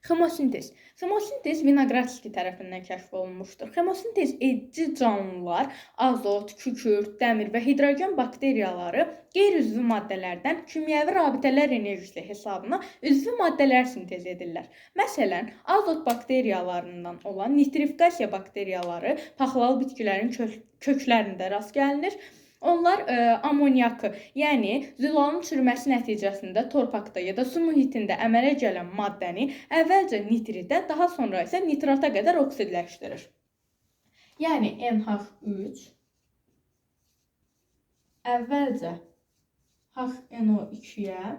Xemosintez. Xemosintez Vinogradski tərəfindən kəşf olunmuşdur. Xemosintez edici canlılar azot, kükürt, dəmir və hidrogen bakteriyaları qeyri-üzvü maddələrdən kimyəvi rabitələr enerjisi hesabına üzvü maddələr sintez edirlər. Məsələn, azot bakteriyalarından olan nitrifikasiya bakteriyaları paxlalı bitkilərin köklərində rast gəlinir. Onlar amoniakı, yəni zülalın çürüməsi nəticəsində torpaqda ya da su mühitində əmələ gələn maddəni əvvəlcə nitridə, daha sonra isə nitrata qədər oksidləşdirir. Yəni NH3 əvvəlcə HNO2-yə,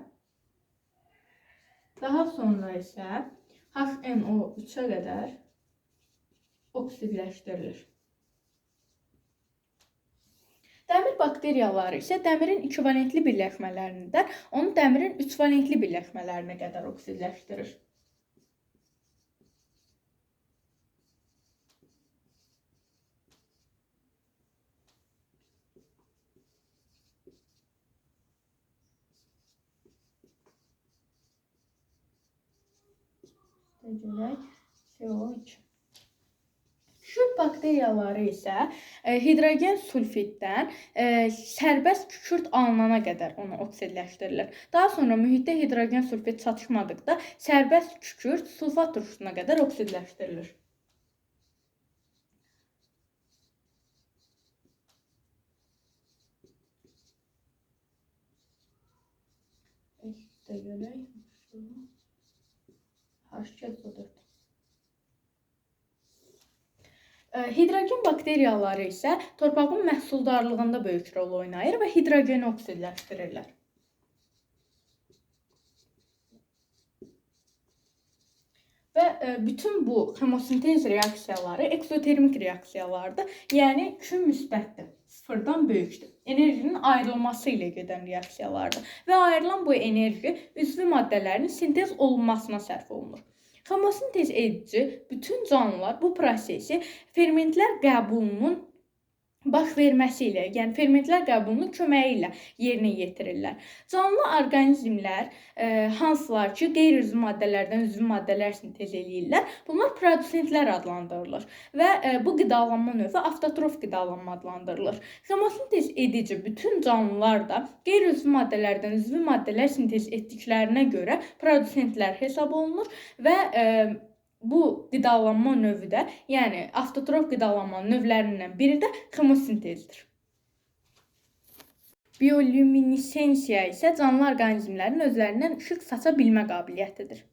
daha sonra isə HNO3-ə qədər oksidləşdirilir. Dəmir bakteriyaları isə dəmirin 2 valentli birləşmələrindən onu dəmirin 3 valentli birləşmələrinə qədər oksidləşdirir. CO2. Kükürt bakteriyaları isə hidrogen sulfiddən sərbəst kükürt alınana qədər onu oksidləşdirilir. Daha sonra mühitdə hidrogen sulfid çatışmadıqda sərbəst kükürt sulfat turşusuna qədər oksidləşdirilir. Hidrogen bakteriyaları isə torpağın məhsuldarlığında böyük rol oynayır və hidrogeni oksidləşdirirlər. Və bütün bu xemosintez reaksiyaları eksotermik reaksiyalardır. Yəni Q müsbətdir, sıfırdan böyükdür. Enerjinin ayrılması ilə gedən reaksiyalardır. Və ayrılan bu enerji üzvü maddələrin sintez olunmasına sərf olunur. Xemosintez edici bütün canlılar bu prosesi fermentlər qəbulunun baş verməsi ilə, yəni fermentlər qəbulunun köməyi ilə yerinə yetirirlər. Canlı orqanizmlər hansılar ki, qeyri-üzvü maddələrdən üzvü maddələr sintez eləyirlər, bunlar produsentlər adlandırılır və bu qidalanma növü avtotrof qidalanma adlandırılır. Xemosintez edici bütün canlılar da qeyri-üzvü maddələrdən üzvü maddələr sintez etdiklərinə görə produsentlər hesab olunur və bu qidalanma növü də, yəni avtotrof qidalanma növlərindən biri də xemosintezdir. Biolüminesensiya isə canlı orqanizmlərin özlərindən işıq saça bilmə qabiliyyətidir.